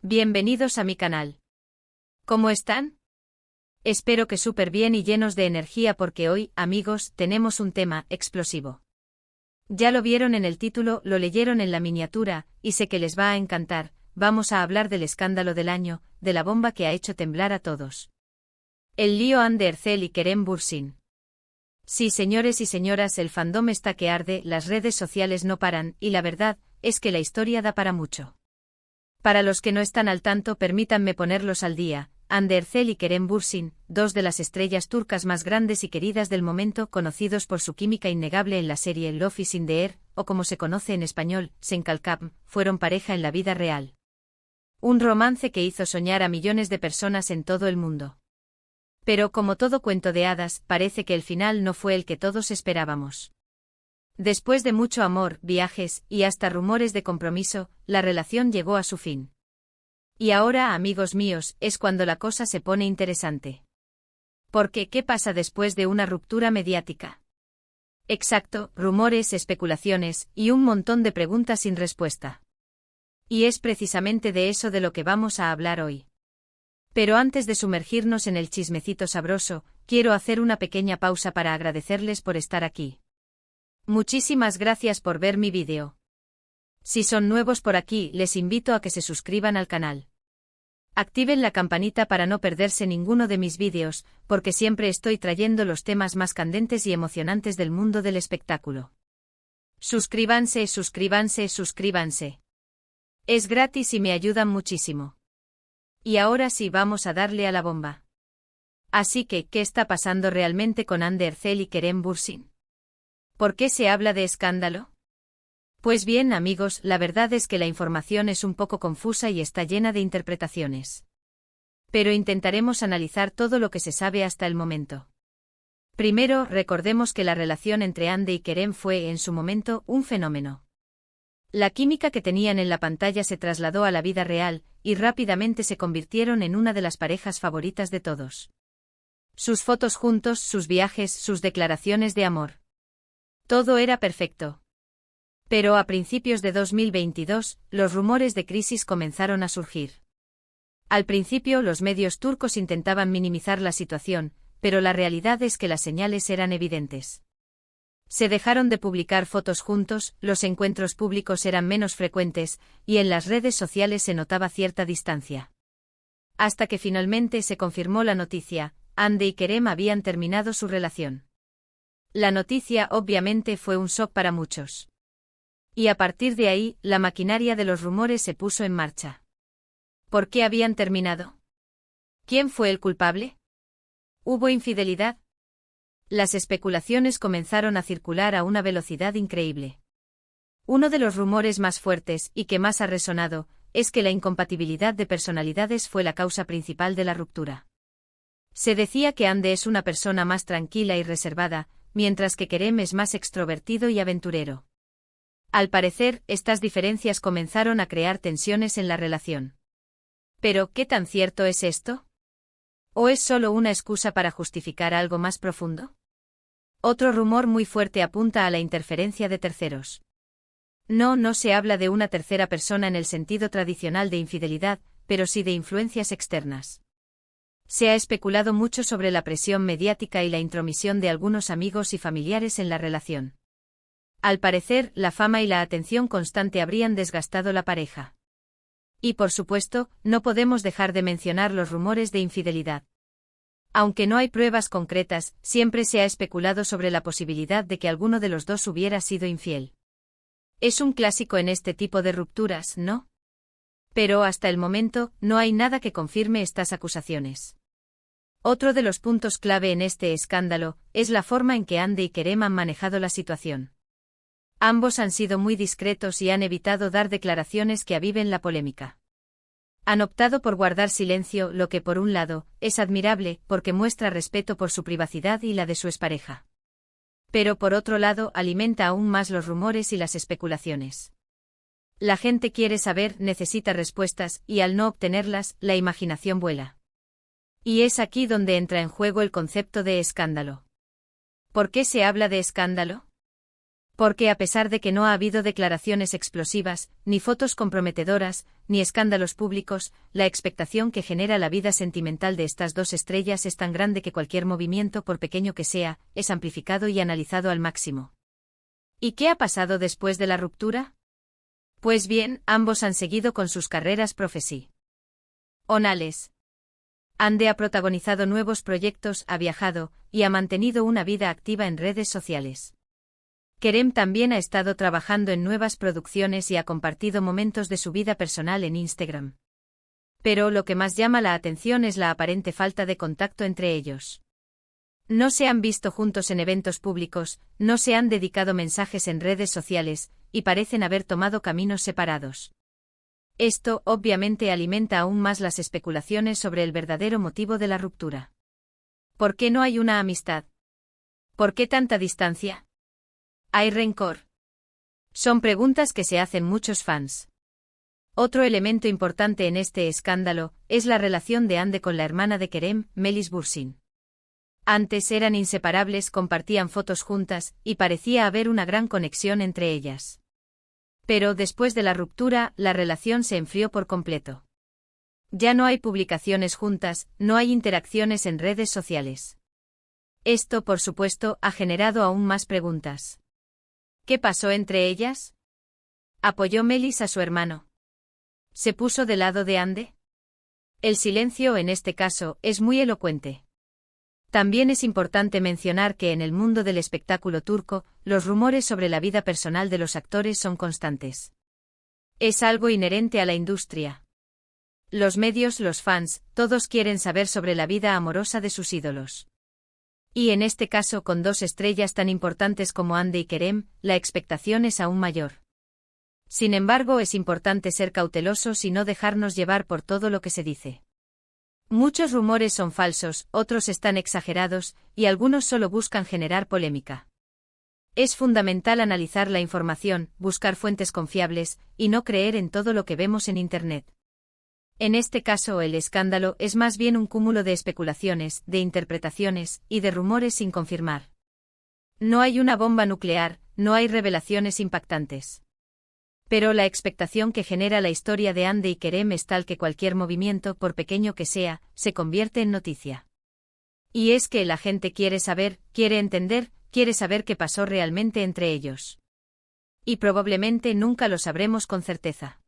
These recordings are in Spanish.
Bienvenidos a mi canal. ¿Cómo están? Espero que súper bien y llenos de energía porque hoy, amigos, tenemos un tema explosivo. Ya lo vieron en el título, lo leyeron en la miniatura, y sé que les va a encantar. Vamos a hablar del escándalo del año, de la bomba que ha hecho temblar a todos. El lío Anne Ercel y Kerem Bürsin. Sí, señores y señoras, el fandom está que arde, las redes sociales no paran, y la verdad es que la historia da para mucho. Para los que no están al tanto, permítanme ponerlos al día. Hande Ercel y Kerem Bürsin, dos de las estrellas turcas más grandes y queridas del momento, conocidos por su química innegable en la serie Love is in the Air, o como se conoce en español, Senkalkam, fueron pareja en la vida real. Un romance que hizo soñar a millones de personas en todo el mundo. Pero como todo cuento de hadas, parece que el final no fue el que todos esperábamos. Después de mucho amor, viajes, y hasta rumores de compromiso, la relación llegó a su fin. Y ahora, amigos míos, es cuando la cosa se pone interesante. Porque, ¿qué pasa después de una ruptura mediática? Exacto, rumores, especulaciones, y un montón de preguntas sin respuesta. Y es precisamente de eso de lo que vamos a hablar hoy. Pero antes de sumergirnos en el chismecito sabroso, quiero hacer una pequeña pausa para agradecerles por estar aquí. Muchísimas gracias por ver mi vídeo. Si son nuevos por aquí, les invito a que se suscriban al canal. Activen la campanita para no perderse ninguno de mis vídeos, porque siempre estoy trayendo los temas más candentes y emocionantes del mundo del espectáculo. Suscríbanse, suscríbanse, suscríbanse. Es gratis y me ayudan muchísimo. Y ahora sí vamos a darle a la bomba. Así que, ¿qué está pasando realmente con Hande Ercel y Kerem Bürsin? ¿Por qué se habla de escándalo? Pues bien, amigos, la verdad es que la información es un poco confusa y está llena de interpretaciones. Pero intentaremos analizar todo lo que se sabe hasta el momento. Primero, recordemos que la relación entre Hande y Kerem fue, en su momento, un fenómeno. La química que tenían en la pantalla se trasladó a la vida real, y rápidamente se convirtieron en una de las parejas favoritas de todos. Sus fotos juntos, sus viajes, sus declaraciones de amor. Todo era perfecto. Pero a principios de 2022, los rumores de crisis comenzaron a surgir. Al principio, los medios turcos intentaban minimizar la situación, pero la realidad es que las señales eran evidentes. Se dejaron de publicar fotos juntos, los encuentros públicos eran menos frecuentes, y en las redes sociales se notaba cierta distancia. Hasta que finalmente se confirmó la noticia: Hande y Kerem habían terminado su relación. La noticia obviamente fue un shock para muchos. Y a partir de ahí, la maquinaria de los rumores se puso en marcha. ¿Por qué habían terminado? ¿Quién fue el culpable? ¿Hubo infidelidad? Las especulaciones comenzaron a circular a una velocidad increíble. Uno de los rumores más fuertes, y que más ha resonado, es que la incompatibilidad de personalidades fue la causa principal de la ruptura. Se decía que Hande es una persona más tranquila y reservada, mientras que Kerem es más extrovertido y aventurero. Al parecer, estas diferencias comenzaron a crear tensiones en la relación. Pero, ¿qué tan cierto es esto? ¿O es solo una excusa para justificar algo más profundo? Otro rumor muy fuerte apunta a la interferencia de terceros. No se habla de una tercera persona en el sentido tradicional de infidelidad, pero sí de influencias externas. Se ha especulado mucho sobre la presión mediática y la intromisión de algunos amigos y familiares en la relación. Al parecer, la fama y la atención constante habrían desgastado la pareja. Y por supuesto, no podemos dejar de mencionar los rumores de infidelidad. Aunque no hay pruebas concretas, siempre se ha especulado sobre la posibilidad de que alguno de los dos hubiera sido infiel. Es un clásico en este tipo de rupturas, ¿no? Pero hasta el momento, no hay nada que confirme estas acusaciones. Otro de los puntos clave en este escándalo es la forma en que Hande y Kerem han manejado la situación. Ambos han sido muy discretos y han evitado dar declaraciones que aviven la polémica. Han optado por guardar silencio, lo que por un lado, es admirable, porque muestra respeto por su privacidad y la de su expareja. Pero por otro lado, alimenta aún más los rumores y las especulaciones. La gente quiere saber, necesita respuestas, y al no obtenerlas, la imaginación vuela. Y es aquí donde entra en juego el concepto de escándalo. ¿Por qué se habla de escándalo? Porque a pesar de que no ha habido declaraciones explosivas, ni fotos comprometedoras, ni escándalos públicos, la expectación que genera la vida sentimental de estas dos estrellas es tan grande que cualquier movimiento, por pequeño que sea, es amplificado y analizado al máximo. ¿Y qué ha pasado después de la ruptura? Pues bien, ambos han seguido con sus carreras profesionales. Ande ha protagonizado nuevos proyectos, ha viajado, y ha mantenido una vida activa en redes sociales. Kerem también ha estado trabajando en nuevas producciones y ha compartido momentos de su vida personal en Instagram. Pero lo que más llama la atención es la aparente falta de contacto entre ellos. No se han visto juntos en eventos públicos, no se han dedicado mensajes en redes sociales, y parecen haber tomado caminos separados. Esto, obviamente, alimenta aún más las especulaciones sobre el verdadero motivo de la ruptura. ¿Por qué no hay una amistad? ¿Por qué tanta distancia? ¿Hay rencor? Son preguntas que se hacen muchos fans. Otro elemento importante en este escándalo es la relación de Hande con la hermana de Kerem, Melis Bursin. Antes eran inseparables, compartían fotos juntas, y parecía haber una gran conexión entre ellas. Pero después de la ruptura, la relación se enfrió por completo. Ya no hay publicaciones juntas, no hay interacciones en redes sociales. Esto, por supuesto, ha generado aún más preguntas. ¿Qué pasó entre ellas? ¿Apoyó Melis a su hermano? ¿Se puso del lado de Hande? El silencio en este caso es muy elocuente. También es importante mencionar que en el mundo del espectáculo turco, los rumores sobre la vida personal de los actores son constantes. Es algo inherente a la industria. Los medios, los fans, todos quieren saber sobre la vida amorosa de sus ídolos. Y en este caso, con dos estrellas tan importantes como Hande y Kerem, la expectación es aún mayor. Sin embargo, es importante ser cautelosos y no dejarnos llevar por todo lo que se dice. Muchos rumores son falsos, otros están exagerados, y algunos solo buscan generar polémica. Es fundamental analizar la información, buscar fuentes confiables, y no creer en todo lo que vemos en Internet. En este caso, el escándalo es más bien un cúmulo de especulaciones, de interpretaciones, y de rumores sin confirmar. No hay una bomba nuclear, no hay revelaciones impactantes. Pero la expectación que genera la historia de Hande y Kerem es tal que cualquier movimiento, por pequeño que sea, se convierte en noticia. Y es que la gente quiere saber, quiere entender, quiere saber qué pasó realmente entre ellos. Y probablemente nunca lo sabremos con certeza.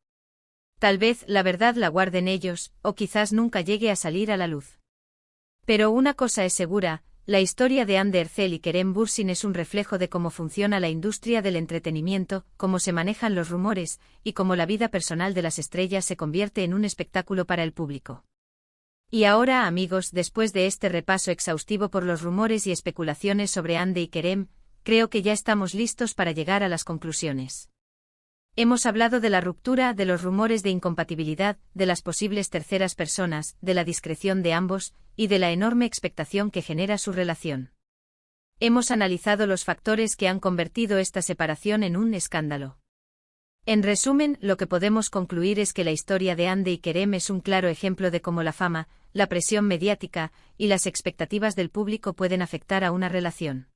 Tal vez la verdad la guarden ellos, o quizás nunca llegue a salir a la luz. Pero una cosa es segura, la historia de Hande Erçel y Kerem Bürsin es un reflejo de cómo funciona la industria del entretenimiento, cómo se manejan los rumores, y cómo la vida personal de las estrellas se convierte en un espectáculo para el público. Y ahora, amigos, después de este repaso exhaustivo por los rumores y especulaciones sobre Hande y Kerem, creo que ya estamos listos para llegar a las conclusiones. Hemos hablado de la ruptura, de los rumores de incompatibilidad, de las posibles terceras personas, de la discreción de ambos, y de la enorme expectación que genera su relación. Hemos analizado los factores que han convertido esta separación en un escándalo. En resumen, lo que podemos concluir es que la historia de Hande y Kerem es un claro ejemplo de cómo la fama, la presión mediática, y las expectativas del público pueden afectar a una relación.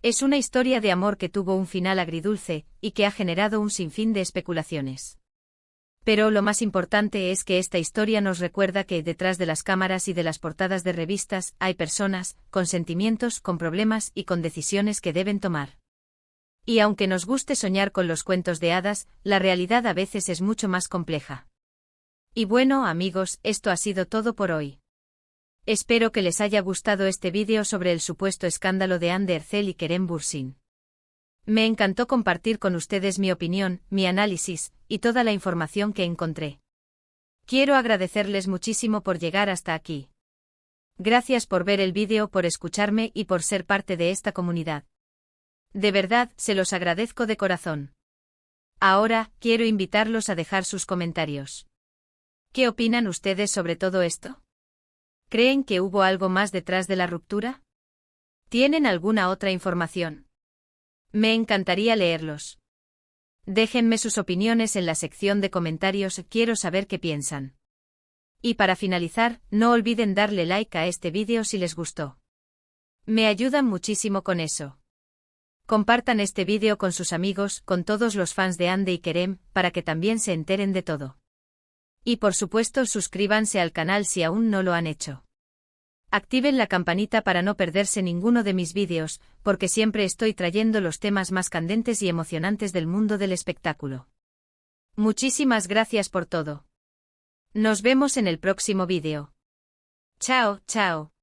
Es una historia de amor que tuvo un final agridulce, y que ha generado un sinfín de especulaciones. Pero lo más importante es que esta historia nos recuerda que detrás de las cámaras y de las portadas de revistas hay personas, con sentimientos, con problemas y con decisiones que deben tomar. Y aunque nos guste soñar con los cuentos de hadas, la realidad a veces es mucho más compleja. Y bueno, amigos, esto ha sido todo por hoy. Espero que les haya gustado este vídeo sobre el supuesto escándalo de Hande Erçel y Kerem Bürsin. Me encantó compartir con ustedes mi opinión, mi análisis, y toda la información que encontré. Quiero agradecerles muchísimo por llegar hasta aquí. Gracias por ver el vídeo, por escucharme y por ser parte de esta comunidad. De verdad, se los agradezco de corazón. Ahora, quiero invitarlos a dejar sus comentarios. ¿Qué opinan ustedes sobre todo esto? ¿Creen que hubo algo más detrás de la ruptura? ¿Tienen alguna otra información? Me encantaría leerlos. Déjenme sus opiniones en la sección de comentarios, quiero saber qué piensan. Y para finalizar, no olviden darle like a este vídeo si les gustó. Me ayudan muchísimo con eso. Compartan este vídeo con sus amigos, con todos los fans de Hande y Kerem, para que también se enteren de todo. Y por supuesto suscríbanse al canal si aún no lo han hecho. Activen la campanita para no perderse ninguno de mis vídeos, porque siempre estoy trayendo los temas más candentes y emocionantes del mundo del espectáculo. Muchísimas gracias por todo. Nos vemos en el próximo vídeo. Chao, chao.